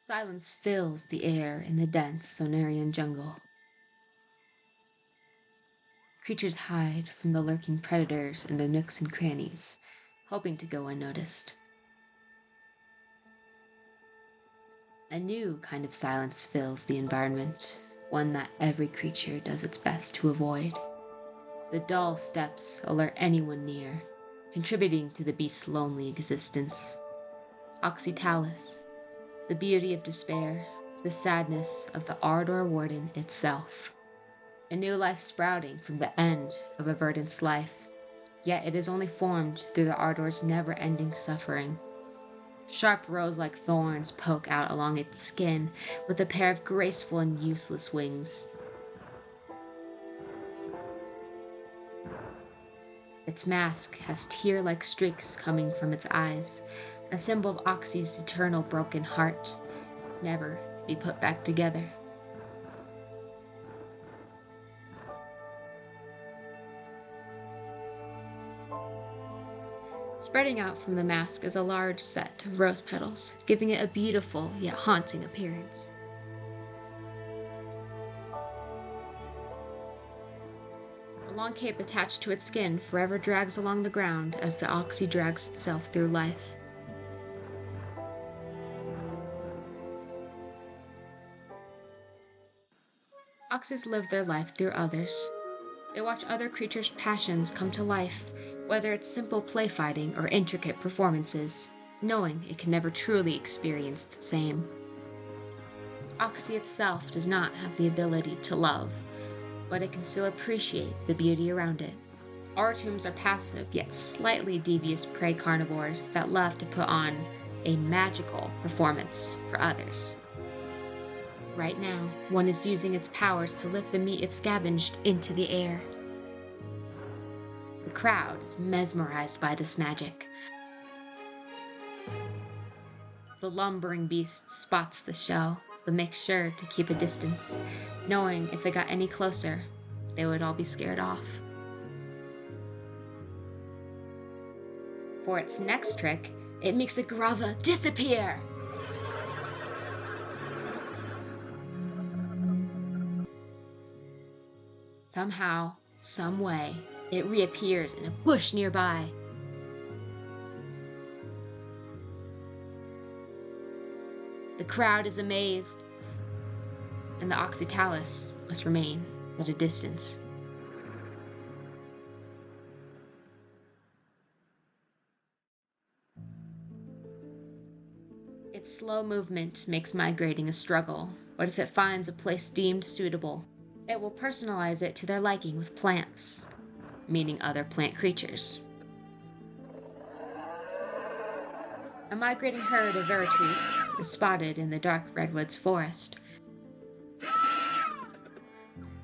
Silence fills the air in the dense Sonarian jungle. Creatures hide from the lurking predators in the nooks and crannies, hoping to go unnoticed. A new kind of silence fills the environment, one that every creature does its best to avoid. The dull steps alert anyone near, contributing to the beast's lonely existence. Oxytalis, the beauty of despair, the sadness of the Ardor Warden itself. A new life sprouting from the end of a verdant's life, yet it is only formed through the Ardor's never-ending suffering. Sharp rose-like thorns poke out along its skin with a pair of graceful and useless wings. Its mask has tear-like streaks coming from its eyes, a symbol of Oxy's eternal broken heart, never be put back together. Spreading out from the mask is a large set of rose petals, giving it a beautiful yet haunting appearance. A long cape attached to its skin forever drags along the ground as the Oxy drags itself through life. Oxys live their life through others. They watch other creatures' passions come to life, whether it's simple play fighting or intricate performances, knowing it can never truly experience the same. Oxy itself does not have the ability to love, but it can still appreciate the beauty around it. Oratombs are passive yet slightly devious prey carnivores that love to put on a magical performance for others. Right now, one is using its powers to lift the meat it scavenged into the air. The crowd is mesmerized by this magic. The lumbering beast spots the show, but makes sure to keep a distance, knowing if it got any closer, they would all be scared off. For its next trick, it makes a Grava disappear! Somehow, some way, it reappears in a bush nearby. The crowd is amazed, and the Oxytalis must remain at a distance. Its slow movement makes migrating a struggle, but if it finds a place deemed suitable, it will personalize it to their liking with plants, meaning other plant creatures. A migrating herd of Veritrees is spotted in the dark redwoods forest.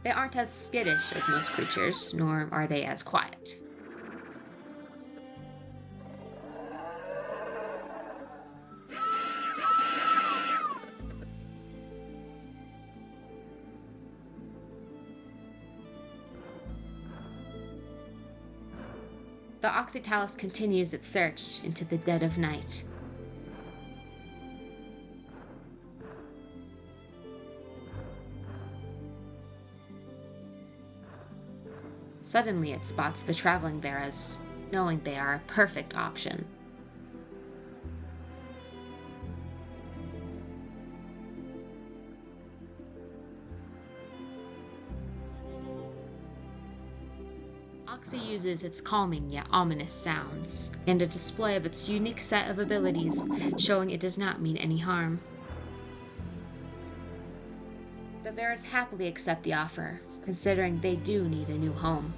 They aren't as skittish as most creatures, nor are they as quiet. The Oxytalis continues its search into the dead of night. Suddenly it spots the traveling Veras, knowing they are a perfect option. Oxy uses its calming yet ominous sounds, and a display of its unique set of abilities, showing it does not mean any harm. The Veras happily accept the offer, considering they do need a new home.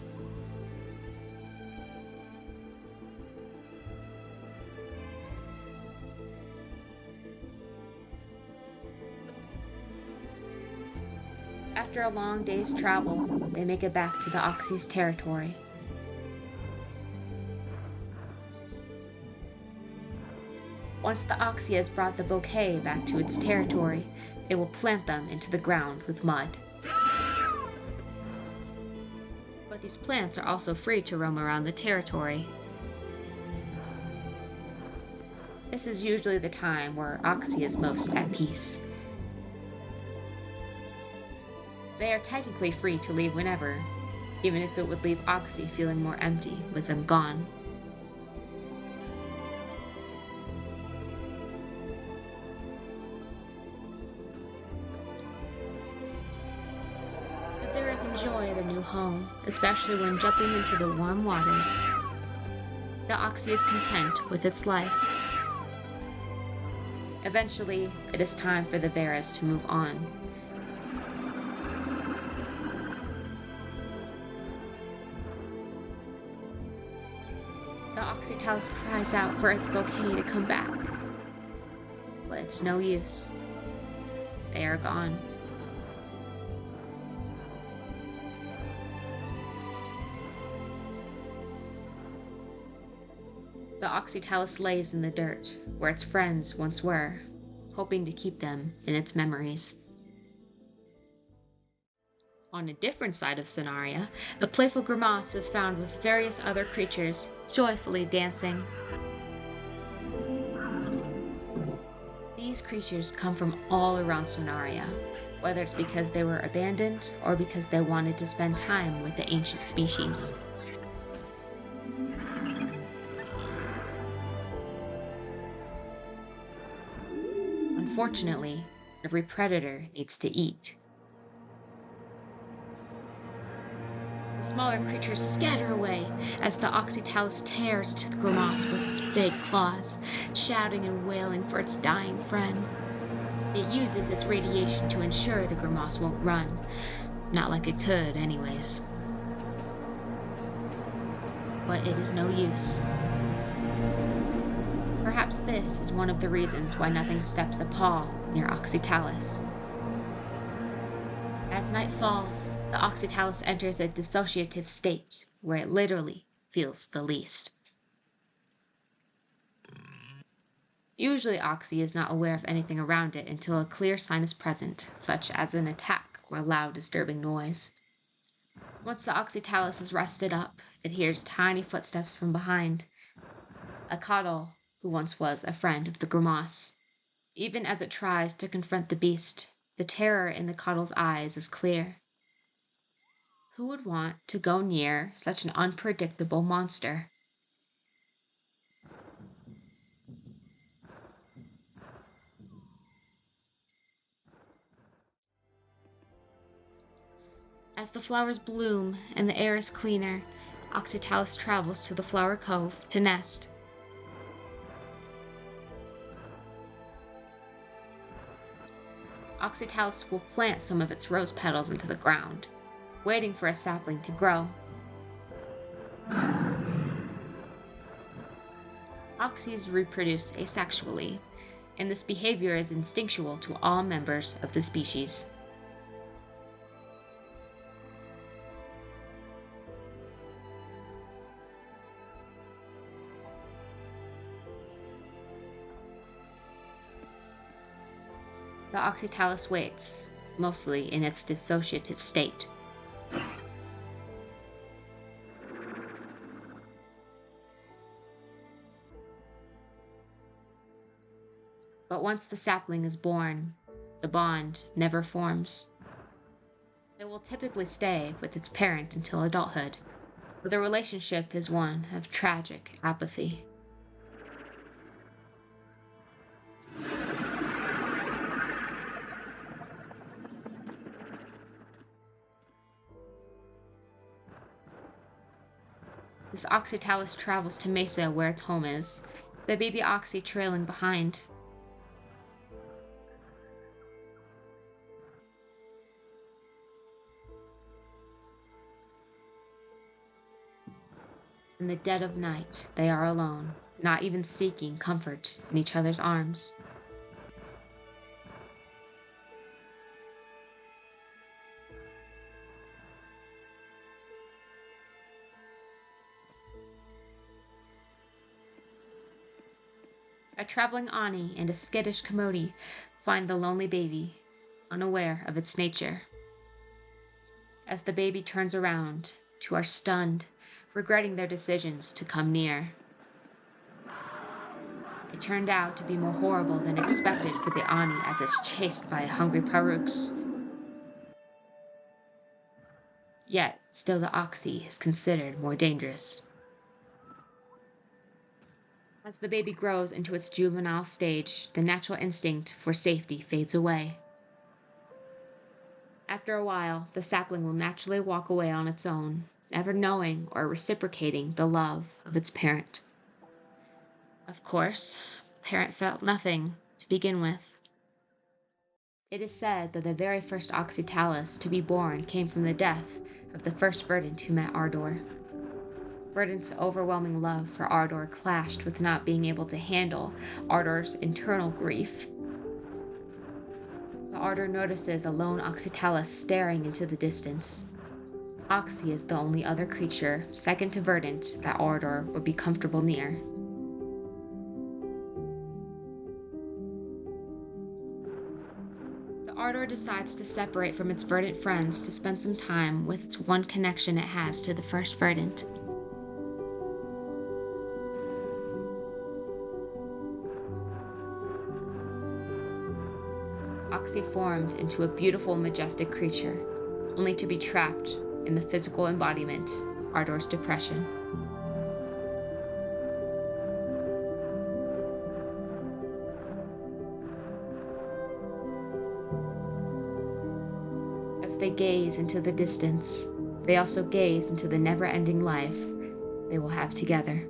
After a long day's travel, they make it back to the Oxy's territory. Once the Oxy has brought the bouquet back to its territory, it will plant them into the ground with mud. But these plants are also free to roam around the territory. This is usually the time where Oxy is most at peace. They are technically free to leave whenever, even if it would leave Oxy feeling more empty with them gone. But there is joy at a new home, especially when jumping into the warm waters. The Oxy is content with its life. Eventually, it is time for the Veras to move on. The Oxytalis cries out for its bouquet to come back, but it's no use. They are gone. The Oxytalis lays in the dirt, where its friends once were, hoping to keep them in its memories. On a different side of Sonaria, a playful grimace is found with various other creatures joyfully dancing. These creatures come from all around Sonaria, whether it's because they were abandoned or because they wanted to spend time with the ancient species. Unfortunately, every predator needs to eat. The smaller creatures scatter away as the Oxytalis tears to the grimace with its big claws, shouting and wailing for its dying friend. It uses its radiation to ensure the grimace won't run. Not like it could, anyways. But it is no use. Perhaps this is one of the reasons why nothing steps a paw near Oxytalis. As night falls, the Oxytalis enters a dissociative state where it literally feels the least. Usually Oxy is not aware of anything around it until a clear sign is present, such as an attack or loud disturbing noise. Once the Oxytalis is rested up, it hears tiny footsteps from behind. A coddle who once was a friend of the grimace. Even as it tries to confront the beast, the terror in the coddle's eyes is clear. Who would want to go near such an unpredictable monster? As the flowers bloom and the air is cleaner, Oxytalis travels to the flower cove to nest. Oxytalis will plant some of its rose petals into the ground, waiting for a sapling to grow. Oxys reproduce asexually, and this behavior is instinctual to all members of the species. The Oxytalis waits, mostly in its dissociative state. But once the sapling is born, the bond never forms. It will typically stay with its parent until adulthood, but the relationship is one of tragic apathy. This Oxytalis travels to Mesa where its home is, the baby Oxy trailing behind. In the dead of night, they are alone, not even seeking comfort in each other's arms. A traveling Ani and a skittish Commodie find the lonely baby, unaware of its nature. As the baby turns around, two are stunned, regretting their decisions to come near. It turned out to be more horrible than expected for the Ani as it's chased by hungry Paruks. Yet, still the Oxy is considered more dangerous. As the baby grows into its juvenile stage, the natural instinct for safety fades away. After a while, the sapling will naturally walk away on its own, never knowing or reciprocating the love of its parent. Of course, the parent felt nothing to begin with. It is said that the very first Oxytalis to be born came from the death of the first Verdant who met Ardor. Verdant's overwhelming love for Ardor clashed with not being able to handle Ardor's internal grief. The Ardor notices a lone Oxytalis staring into the distance. Oxy is the only other creature, second to Verdant, that Ardor would be comfortable near. The Ardor decides to separate from its Verdant friends to spend some time with its one connection it has to the first Verdant. Oxy formed into a beautiful, majestic creature, only to be trapped in the physical embodiment, Ardor's depression. As they gaze into the distance, they also gaze into the never-ending life they will have together.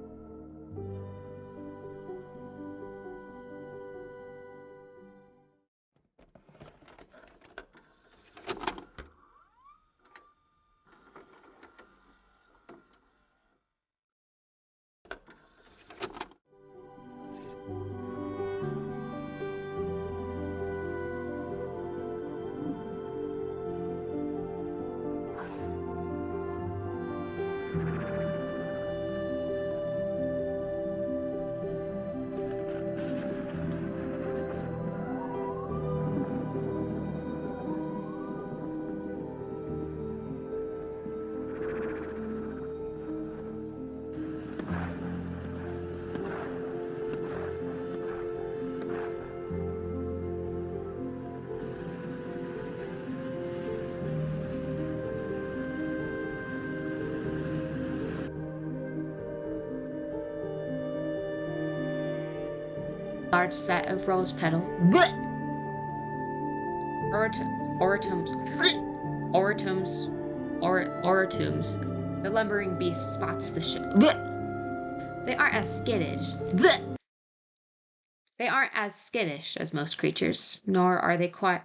Large set of rose petal. Oratums. The lumbering beast spots the ship. They aren't as skittish as most creatures, nor are they quite